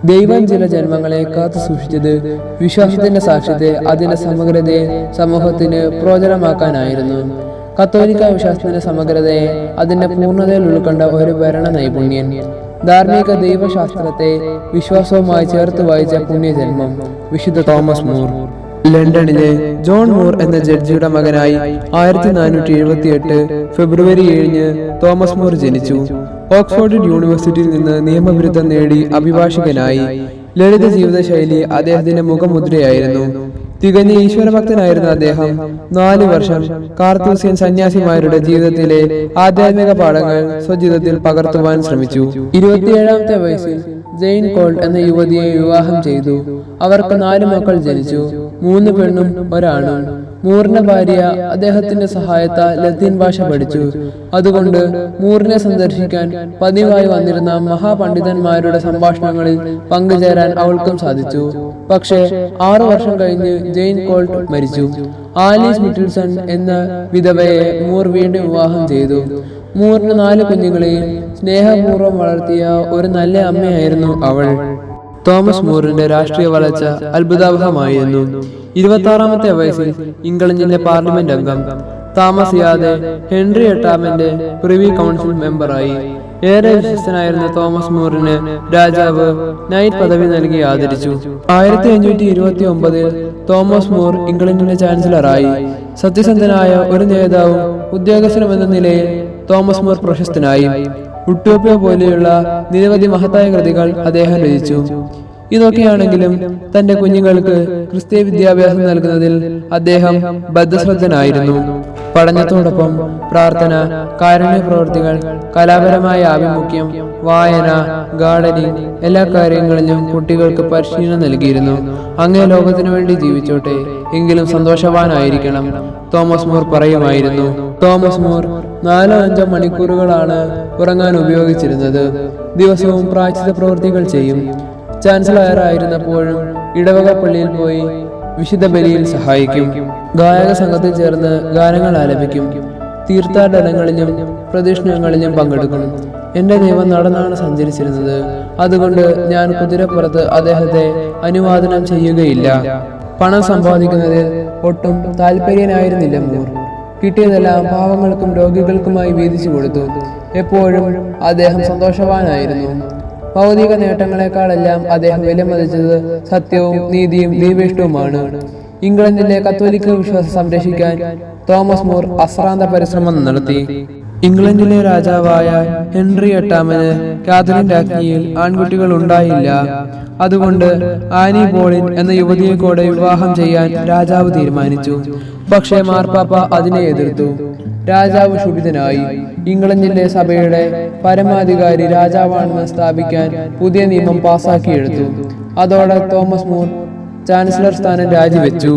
ദൈവം ചില ജന്മങ്ങളെ കാത്തു സൂക്ഷിച്ചത് വിശ്വാസത്തിന്റെ സാക്ഷ്യത്തെ അതിന്റെ സമഗ്രതയെ സമൂഹത്തിന് പ്രോജനമാക്കാനായിരുന്നു. കത്തോലിക്ക വിശ്വാസത്തിന്റെ സമഗ്രതയെ അതിന്റെ പൂർണ്ണതയിൽ ഉൾക്കൊണ്ട ഒരു ഭരണ നൈപുണ്യൻ, ധാർമ്മിക ദൈവശാസ്ത്രത്തെ വിശ്വാസവുമായി ചേർത്ത് വായിച്ച പുണ്യജന്മം വിശുദ്ധ തോമസ് മൂർ. ലണ്ടനിലെ ജോൺ മൂർ എന്ന ജഡ്ജിയുടെ മകനായി 1478 ഫെബ്രുവരി 7 തോമസ് മൂർ ജനിച്ചു. ഓക്സ്ഫോർഡ് യൂണിവേഴ്സിറ്റിയിൽ നിന്ന് നിയമബിരുദം നേടി അഭിഭാഷകനായി. ലളിത ജീവിതശൈലി അദ്ദേഹത്തിന്റെ മുഖമുദ്രയായിരുന്നു. തികഞ്ഞ ഈശ്വരഭക്തനായിരുന്ന അദ്ദേഹം 4 വർഷം കാർത്തൂസ്യൻ സന്യാസിമാരുടെ ജീവിതത്തിലെ ആധ്യാത്മിക പാഠങ്ങൾ സ്വജീവിതത്തിൽ പകർത്തുവാൻ ശ്രമിച്ചു. 27-ാമത്തെ വയസ്സിൽ ജെയിൻ കോൾട്ട് എന്ന യുവതിയെ വിവാഹം ചെയ്തു. അവർക്ക് 4 മക്കൾ ജനിച്ചു, 3 പെണ്ണും 1 ആണും. മൂറിന്റെ ഭാര്യ അദ്ദേഹത്തിന്റെ സഹായത്താൽ ലത്തീൻ ഭാഷ പഠിച്ചു. അതുകൊണ്ട് മൂറിനെ സന്ദർശിക്കാൻ പതിവായി വന്നിരുന്ന മഹാപണ്ഡിതന്മാരുടെ സംഭാഷണങ്ങളിൽ പങ്കുചേരാൻ അവൾക്കും സാധിച്ചു. പക്ഷേ 6 വർഷം കഴിഞ്ഞ് ജെയിൻ കോൾട്ട് മരിച്ചു. ആലീസ് മിറ്റിൽസൺ എന്ന വിധവയെ മൂർ വീണ്ടും വിവാഹം ചെയ്തു. മൂറിന് 4 കുഞ്ഞുങ്ങളെയും സ്നേഹപൂർവ്വം വളർത്തിയ ഒരു നല്ല അമ്മയായിരുന്നു അവൾ. തോമസ് മൂറിന്റെ രാഷ്ട്രീയ വളർച്ച അത്ഭുതാവഹമായിരുന്നു. 26-ാമത്തെ വയസ്സിൽ ഇംഗ്ലണ്ടിന്റെ പാർലമെന്റ് അംഗം. താമസിയാതെ ഹെൻറി 8-ാമന്റെ പ്രിവി കൗൺസിൽ മെമ്പറായി. ഏറെ വിശ്വസ്തനായിരുന്ന തോമസ് മൂറിന് രാജാവ് നൈറ്റ് പദവി നൽകി ആദരിച്ചു. 1529 തോമസ് മൂർ ഇംഗ്ലണ്ടിന്റെ ചാൻസലറായി. സത്യസന്ധനായ ഒരു നേതാവും ഉദ്യോഗസ്ഥനും എന്ന നിലയിൽ തോമസ് മൂർ പ്രശസ്തനായി. ഉട്ടോപ്യ പോലെയുള്ള നിരവധി മഹത്തായ കൃതികൾ അദ്ദേഹം രചിച്ചു. ഇതൊക്കെയാണെങ്കിലും തന്റെ കുഞ്ഞുങ്ങൾക്ക് ക്രിസ്തീയ വിദ്യാഭ്യാസം നൽകുന്നതിൽ അദ്ദേഹം ബദ്ധശ്രദ്ധനായിരുന്നു. പഠനത്തോടൊപ്പം പ്രാർത്ഥന, കാരുണ്യ പ്രവൃത്തികൾ, കലാപരമായ ആഭിമുഖ്യം, വായന, ഗാർഡനിങ് എല്ലാ കാര്യങ്ങളിലും കുട്ടികൾക്ക് പരിശീലനം നൽകിയിരുന്നു. അങ്ങേ ലോകത്തിനു വേണ്ടി ജീവിച്ചോട്ടെ, എങ്കിലും സന്തോഷവാനായിരിക്കണം, തോമസ് മൂർ പറയുമായിരുന്നു. തോമസ് മൂർ 4-5 മണിക്കൂറുകളാണ് ഉറങ്ങാൻ ഉപയോഗിച്ചിരുന്നത്. ദിവസവും പ്രായശ്ചിത്ത പ്രവൃത്തികൾ ചെയ്യും. ചാൻസലറായിരുന്നപ്പോഴും ഇടവക പള്ളിയിൽ പോയി വിശുദ്ധ ബലിയിൽ സഹായിക്കും. ഗായക സംഘത്തിൽ ചേർന്ന് ഗാനങ്ങൾ ആലപിക്കും. തീർത്ഥാടനങ്ങളിലും പ്രദക്ഷിണങ്ങളിലും പങ്കെടുക്കും. എന്റെ ദൈവം നടന്നാണ് സഞ്ചരിച്ചിരുന്നത്. അതുകൊണ്ട് ഞാൻ കുതിരപ്പുറത്ത് അദ്ദേഹത്തെ അനുവാദനം ചെയ്യുകയില്ല. പണം സമ്പാദിക്കുന്നതിൽ ഒട്ടും താല്പര്യനായിരുന്നില്ല മൂർ. കിട്ടിയതെല്ലാം പാവങ്ങൾക്കും രോഗികൾക്കുമായി വീതിച്ചു കൊടുത്തു. എപ്പോഴും അദ്ദേഹം സന്തോഷവാനായിരുന്നു. ഭൗതിക നേട്ടങ്ങളെക്കാളെല്ലാം അദ്ദേഹം വിലമതിച്ചത് സത്യവും നീതിയും ദൈവേഷ്ടവുമാണ്. ഇംഗ്ലണ്ടിലെ കത്തോലിക്ക വിശ്വാസം സംരക്ഷിക്കാൻ തോമസ് മൂർ അശ്രാന്ത പരിശ്രമം നടത്തി. ഇംഗ്ലണ്ടിലെ രാജാവായ ഹെൻറി 8-ാമന് കാതലിൻ രാജ്ഞിയിൽ ആൺകുട്ടികൾ ഉണ്ടായില്ല. അതുകൊണ്ട് ആനി ബോളിൻ എന്ന യുവതിയെ കൂടെ വിവാഹം ചെയ്യാൻ രാജാവ് തീരുമാനിച്ചു. പക്ഷേ മാർപ്പാപ്പ അതിനെ എതിർത്തു. രാജാവ് ക്ഷുഭിതനായി. ഇംഗ്ലണ്ടിലെ സഭയുടെ പരമാധികാരി രാജാവാണെന്ന് സ്ഥാപിക്കാൻ പുതിയ നിയമം പാസാക്കിയെടുത്തു. അതോടെ തോമസ് മൂർ ചാൻസലർ സ്ഥാനം രാജിവെച്ചു.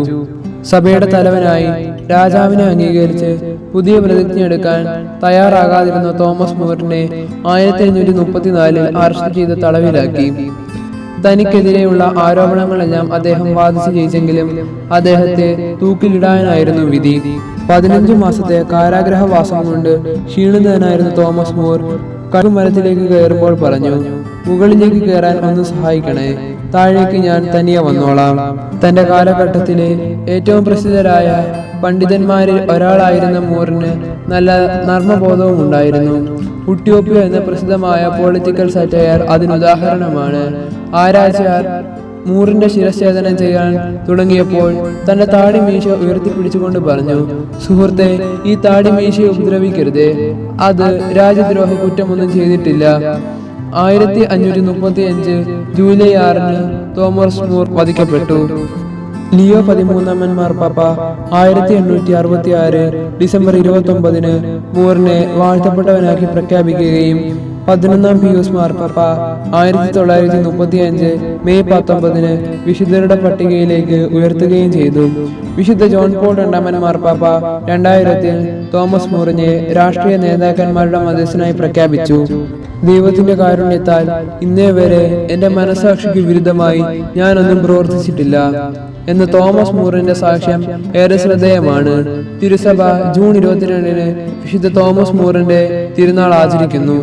സഭയുടെ തലവനായി രാജാവിനെ അംഗീകരിച്ച് പുതിയ പ്രതിജ്ഞ എടുക്കാൻ തയ്യാറാകാതിരുന്ന തോമസ് മൂറിനെ 1534 അറസ്റ്റ് ചെയ്ത് തടവിലാക്കി. തനിക്കെതിരെയുള്ള ആരോപണങ്ങളെല്ലാം അദ്ദേഹം വാദിച്ചു ജയിച്ചെങ്കിലും അദ്ദേഹത്തെ തൂക്കിലിടാനായിരുന്നു വിധി. 15 മാസത്തെ കാരാഗ്രഹവാസം കൊണ്ട് ക്ഷീണിതനായിരുന്ന തോമസ് മൂർ കടുമരത്തിലേക്ക് കയറുമ്പോൾ പറഞ്ഞു, മുകളിലേക്ക് കയറാൻ ഒന്ന് സഹായിക്കണേ, താഴേക്ക് ഞാൻ തനിയെ വന്നോളാം. തന്റെ കാലഘട്ടത്തിലെ ഏറ്റവും പ്രസിദ്ധരായ പണ്ഡിതന്മാരിൽ ഒരാളായിരുന്ന മൂറിന് നല്ല നർമ്മബോധവും ഉണ്ടായിരുന്നു. ഉട്ട്യോപ്യ എന്ന പ്രസിദ്ധമായ പൊളിറ്റിക്കൽ സറ്റയർ അതിനുദാഹരണമാണ്. ആരാച്ചാർ മൂറിന്റെ ശിരച്ഛേദനം ചെയ്യാൻ തുടങ്ങിയപ്പോൾ തന്റെ താടി മീശ ഉയർത്തിപ്പിടിച്ചുകൊണ്ട് പറഞ്ഞു, സുഹൃത്തെ, ഈ താടി മീശയെ ഉപദ്രവിക്കരുതേ, അത് രാജ്യദ്രോഹ കുറ്റമൊന്നും ചെയ്തിട്ടില്ല. 1535 ജൂലൈ 6 തോമസ് മൂർ വധിക്കപ്പെട്ടു. ലിയോ 13-ാമൻ മാർപ്പാപ്പ 1866 ഡിസംബർ 29 മൂറിനെ വാഴ്ത്തപ്പെട്ടവനാക്കി പ്രഖ്യാപിക്കുകയും 11-ാം പിയൂസ് മാർപ്പാപ്പ 1935 മെയ് 19 വിശുദ്ധരുടെ പട്ടികയിലേക്ക് ഉയർത്തുകയും ചെയ്തു. വിശുദ്ധ ജോൺ പോൾ 2-ാമൻ മാർപ്പാപ്പ 2000 തോമസ് മൂറിനെ രാഷ്ട്രീയ നേതാക്കന്മാരുടെ മധ്യസ്ഥനായി പ്രഖ്യാപിച്ചു. ദൈവത്തിന്റെ കാരുണ്യത്താൽ ഇന്നേ വരെ എന്റെ മനസാക്ഷിക്ക് വിരുദ്ധമായി ഞാനൊന്നും പ്രവർത്തിച്ചിട്ടില്ല എന്ന് തോമസ് മൂറിന്റെ സാക്ഷ്യം ഏറെ ശ്രദ്ധേയമാണ്. തിരുസഭ ജൂൺ 22 വിശുദ്ധ തോമസ് മൂറിന്റെ തിരുനാൾ ആചരിക്കുന്നു.